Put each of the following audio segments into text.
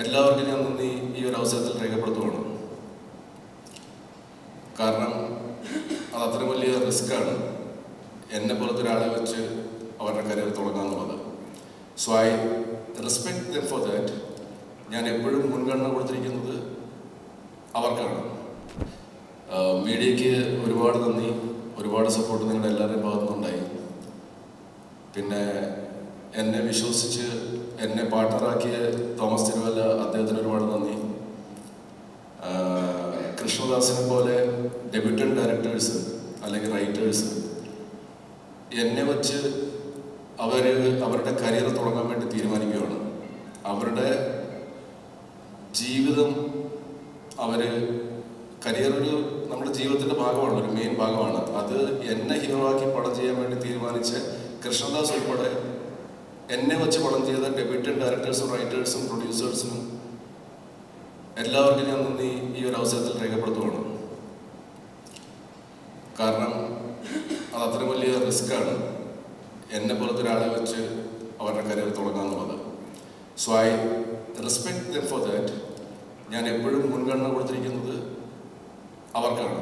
എല്ലാവർക്കും ഞാൻ നന്ദി ഈ ഒരു അവസരത്തിൽ രേഖപ്പെടുത്തുകയാണ്. കാരണം അത് അത്ര വലിയ റിസ്ക്കാണ് എന്നെ പോലത്തെ ഒരാളെ വെച്ച് അവരുടെ കരിയർ തുടങ്ങുക എന്നുള്ളത്. So I respect them for that. ഞാൻ എപ്പോഴും മുൻഗണന കൊടുത്തിരിക്കുന്നത് അവർക്കാണ്. മീഡിയയ്ക്ക് ഒരുപാട് നന്ദി, ഒരുപാട് സപ്പോർട്ട് നിങ്ങളുടെ എല്ലാവരുടെയും ഭാഗത്തുനിന്നുണ്ടായി. പിന്നെ എന്നെ വിശ്വസിച്ച് എന്നെ പാർട്ണറാക്കിയ തോമസ് തിരുവല്ല, അദ്ദേഹത്തിന് ഒരുപാട് നന്ദി. കൃഷ്ണദാസിനെ പോലെ ഡെബ്യൂട്ടന്റ് ഡയറക്ടേഴ്സ് അല്ലെങ്കിൽ റൈറ്റേഴ്സ് എന്നെ വച്ച് അവരുടെ കരിയർ തുടങ്ങാൻ വേണ്ടി തീരുമാനിക്കുകയാണ്. അവരുടെ ജീവിതം കരിയർ നമ്മുടെ ജീവിതത്തിൻ്റെ ഭാഗമാണ്, ഒരു മെയിൻ ഭാഗമാണ്. അത് എന്നെ ഹീറോ ആക്കി പടം ചെയ്യാൻ വേണ്ടി തീരുമാനിച്ച കൃഷ്ണദാസ് ഉൾപ്പെടെ എന്നെ വെച്ച് പടം ചെയ്ത ഡെബ്യൂട്ടന്റ് ഡയറക്ടേഴ്സും റൈറ്റേഴ്സും പ്രൊഡ്യൂസേഴ്സിനും എല്ലാവർക്കും ഞാൻ നന്ദി ഈ ഒരു അവസരത്തിൽ രേഖപ്പെടുത്തുകയാണ്. കാരണം അത് അത്ര വലിയ റിസ്ക്കാണ് എന്നെ പോലത്തെ ഒരാളെ വെച്ച് അവരുടെ കരിയർ തുടങ്ങുക എന്നുള്ളത്. So I respect them for that. ഞാൻ എപ്പോഴും മുൻഗണന കൊടുത്തിരിക്കുന്നത് അവർക്കാണ്.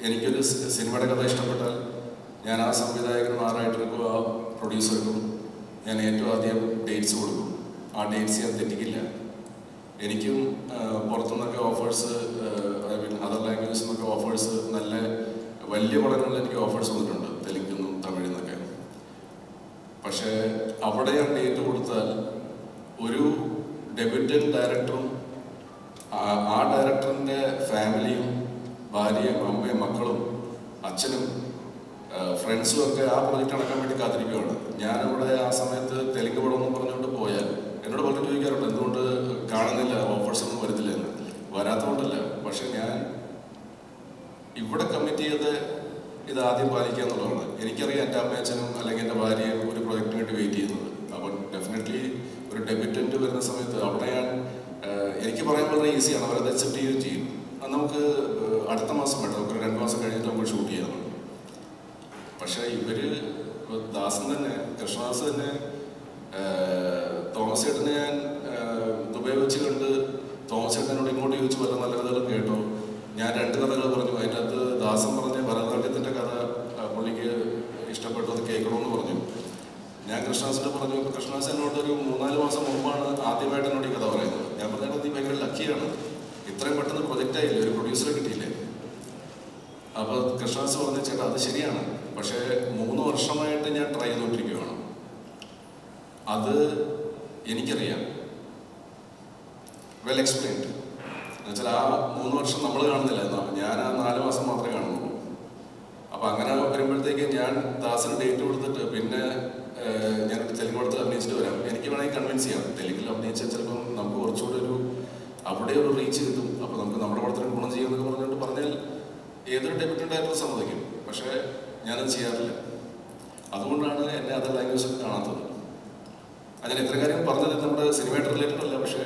എനിക്കൊരു സിനിമയുടെ കഥ ഇഷ്ടപ്പെട്ടാൽ ഞാൻ ആ സംവിധായകനും ആ റൈറ്റർക്കും ആ പ്രൊഡ്യൂസർക്കും ഞാൻ ഏറ്റവും ആദ്യം ഡേറ്റ്സ് കൊടുക്കും. ആ ഡേറ്റ്സ് ഞാൻ തെറ്റിക്കില്ല. എനിക്കും പുറത്തുനിന്നൊക്കെ ഓഫേഴ്സ്, ഐ മീൻ അതർ ലാംഗ്വേജസിൽ നിന്നൊക്കെ ഓഫേഴ്സ്, നല്ല വലിയ പടങ്ങളിൽ എനിക്ക് ഓഫേഴ്സ് വന്നിട്ടുണ്ട്, തെലുങ്കുന്നും തമിഴിൽ നിന്നൊക്കെ. പക്ഷേ അവിടെ ഞാൻ ഡേറ്റ് കൊടുത്താൽ ഒരു ഡെബ്യൂട്ടന്റ് ഡയറക്ടറും ആ ഡയറക്ടറിൻ്റെ ഫാമിലിയും ഭാര്യയും അമ്മയും മക്കളും അച്ഛനും ഫ്രണ്ട്സും ഒക്കെ ആ പ്രൊജക്റ്റ് നടക്കാൻ വേണ്ടി കാത്തിരിക്കുകയാണ്. ഞാനവിടെ ആ സമയത്ത് തെലുങ്ക് പടമൊന്നും പറഞ്ഞുകൊണ്ട് പോയാൽ എന്നോട് പലരും ചോദിക്കാറുണ്ട് എന്തുകൊണ്ട് കാണുന്നില്ല, ഓഫേഴ്സ് ഒന്നും വരുന്നില്ല എന്ന്. വരാത്തതുകൊണ്ടല്ല, പക്ഷെ ഞാൻ ഇവിടെ കമ്മിറ്റ് ചെയ്ത് ഇത് ആദ്യം പാലിക്കുക എന്നുള്ളതാണ്. എനിക്കറിയാം എൻ്റെ അമ്മയച്ഛനും അല്ലെങ്കിൽ എൻ്റെ ഭാര്യയും ഒരു പ്രൊജക്റ്റിന് വേണ്ടി വെയിറ്റ് ചെയ്യുന്നത്. അപ്പോൾ ഡെഫിനറ്റ്ലി ഒരു ഡെബ്യൂട്ടന്റ് വരുന്ന സമയത്ത് അവിടെ എനിക്ക് പറയാൻ വളരെ ഈസിയാണ്, അവരത് അക്സെപ്റ്റ് ചെയ്യുകയും ചെയ്യും. അത് നമുക്ക് അടുത്ത മാസം വേണ്ട, നമുക്ക് 2 മാസം കഴിഞ്ഞിട്ട് നമുക്ക് ഷൂട്ട് ചെയ്യാം. പക്ഷേ ദാസൻ തന്നെ, കൃഷ്ണദാസ് തന്നെ, തോമസ് ചേട്ടനെ ഞാൻ ദുബായ് വെച്ച് കണ്ട് തോമസ് ചേട്ടനോട് ഇങ്ങോട്ട് ചോദിച്ചു വല്ല നല്ല കഥകളും കേട്ടോ. ഞാൻ 2 കഥകൾ പറഞ്ഞു. അതിൻ്റെ അകത്ത് ദാസൻ പറഞ്ഞ ഭരതനാട്യത്തിൻ്റെ കഥ പുള്ളിക്ക് ഇഷ്ടപ്പെട്ടു, അത് കേൾക്കണമെന്ന് പറഞ്ഞു. ഞാൻ കൃഷ്ണദാസിനോട് പറഞ്ഞു. കൃഷ്ണദാസ് എന്നോട് ഒരു 3-4 മാസം മുമ്പാണ് ആദ്യമായിട്ട് എന്നോട് ഈ കഥ പറയുന്നത്. ഞാൻ പറഞ്ഞത് നീ ഭയങ്കര ലക്കിയാണ്, ഇത്രയും പെട്ടെന്ന് പ്രൊജക്റ്റ് ആയില്ലേ, ഒരു പ്രൊഡ്യൂസറെ കിട്ടിയില്ലേ. അപ്പോൾ കൃഷ്ണദാസ് പറഞ്ഞു ചേട്ടാ അത് ശരിയാണ്, പക്ഷേ 3 വർഷമായിട്ട് ഞാൻ ട്രൈ ചെയ്തുകൊണ്ടിരിക്കുകയാണ്. അത് എനിക്കറിയാം, വെൽ എക്സ്പ്ലെയിൻഡ്. എന്നുവെച്ചാൽ ആ 3 വർഷം നമ്മൾ കാണുന്നില്ല, ഞാൻ ആ 4 മാസം മാത്രമേ കാണുന്നുള്ളൂ. അപ്പം അങ്ങനെ വരുമ്പോഴത്തേക്ക് ഞാൻ ദാസിന് ഡേറ്റ് കൊടുത്തിട്ട് പിന്നെ ഞാൻ തെലുങ്ക് പടത്തിൽ അഭിനയിച്ചിട്ട് വരാം, എനിക്ക് വേണമെങ്കിൽ കൺവിൻസ് ചെയ്യാം. തെലുങ്കിൽ അഭിനയിച്ചാൽ ചിലപ്പം നമുക്ക് കുറച്ചുകൂടെ അവിടെ ഒരു റീച്ച് കിട്ടും, അപ്പോൾ നമുക്ക് നമ്മുടെ പടത്തിന് ഗുണം ചെയ്യുമെന്നൊക്കെ പറഞ്ഞുകൊണ്ട് പറഞ്ഞാൽ ഏതൊരു ഡെബ്യൂട്ടന്റ് ഡയറക്ടർ സമ്മതിക്കും. പക്ഷേ ഞാനത് ചെയ്യാറില്ല. അതുകൊണ്ടാണ് എന്നെ അതർ ലാംഗ്വേജ് കാണാത്തത്. അങ്ങനെ ഇത്ര കാര്യം പറഞ്ഞത് നമ്മുടെ സിനിമയായിട്ട് റിലേറ്റഡ് അല്ല. പക്ഷേ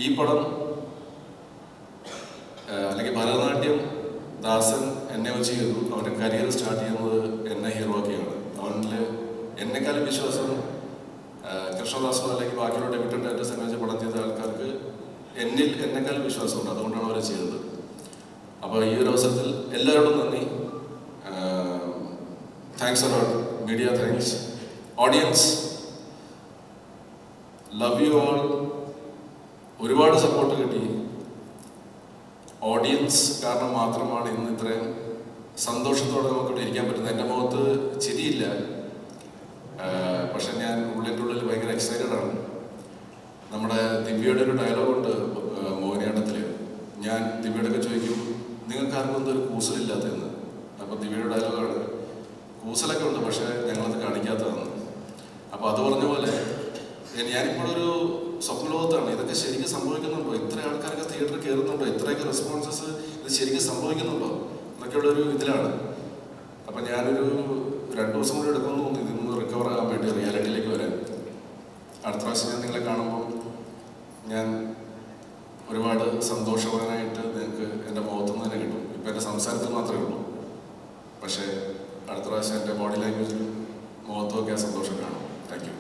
ഈ പടം അല്ലെങ്കിൽ ഭരതനാട്യം ദാസൻ എന്നെ വെച്ച് ചെയ്തു. അവൻ്റെ കരിയർ സ്റ്റാർട്ട് ചെയ്യുന്നത് എന്നെ ഹീറോ ആക്കിയാണ്. അവനിൽ എന്നെക്കാളും വിശ്വാസം കൃഷ്ണദാസോ അല്ലെങ്കിൽ ബാക്കിയുള്ള ഡെബ്യൂട്ടന്റ് ഡയറക്ടേഴ്സ് എന്നെ വെച്ച് പടം ചെയ്ത ആൾക്കാർക്ക് എന്നെക്കാളും വിശ്വാസമുണ്ട്. അതുകൊണ്ടാണ് അവരെ ചെയ്തത്. അപ്പോൾ ഈ ഒരു അവസരത്തിൽ എല്ലാവരോടും നന്ദി. Thanks a lot media, thanks audience, love you all. ഒരുപാട് സപ്പോർട്ട് കിട്ടി. ഓഡിയൻസ് കാരണം മാത്രമാണ് ഇന്ന് ഇത്രയും സന്തോഷത്തോടെ നമുക്കിവിടെ ഇരിക്കാൻ പറ്റുന്നത്. എൻ്റെ മുഖത്ത് ചിരിയില്ല, പക്ഷെ ഞാൻ ഉള്ളിൻ്റെ ഉള്ളിൽ ഭയങ്കര എക്സൈറ്റഡ് ആണ്. നമ്മുടെ ദിവ്യയുടെ ഒരു ഡയലോഗുണ്ട് മോഹിനിയാട്ടത്തിൽ. ഞാൻ ദിവ്യയോടൊക്കെ ചോദിക്കും നിങ്ങൾക്ക് ആർക്കും എന്തൊരു കൂസലില്ലാത്തതെന്ന്. അപ്പോൾ ദിവ്യയുടെ ഡയലോഗാണ് കൂസലൊക്കെ ഉണ്ട്, പക്ഷേ ഞങ്ങളത് കാണിക്കാത്തതാണ്. അപ്പോൾ അത് പറഞ്ഞ പോലെ ഞാനിപ്പോഴൊരു സ്വപ്നലോകത്താണ്. ഇതൊക്കെ ശരിക്കും സംഭവിക്കുന്നുണ്ടോ? ഇത്ര ആൾക്കാരൊക്കെ തിയേറ്ററിൽ കയറുന്നുണ്ടോ? ഇത്രയൊക്കെ റെസ്പോൺസസ് ഇത് ശരിക്കും സംഭവിക്കുന്നുണ്ടോ എന്നൊക്കെയുള്ളൊരു ഇതിലാണ്. അപ്പം ഞാനൊരു 2 ദിവസം കൂടി എടുക്കുമെന്ന് തോന്നുന്നു ഇതിന്ന് റിക്കവർ ആകാൻ വേണ്ടി, റിയാലിറ്റിയിലേക്ക് വരാൻ. അടുത്ത പ്രാവശ്യം ഞാൻ നിങ്ങളെ കാണുമ്പോൾ ഞാൻ ഒരുപാട് സന്തോഷവാനായിട്ട് നിങ്ങൾക്ക് എൻ്റെ മുഖത്തുനിന്ന് തന്നെ കിട്ടും. ഇപ്പം എൻ്റെ സംസാരത്തിൽ മാത്രമേ ഉള്ളൂ, പക്ഷേ അടുത്ത പ്രാവശ്യം എൻ്റെ ബോഡി ലാംഗ്വേജിലും മുഖത്തുമൊക്കെ ആ സന്തോഷം കാണും. Thank you.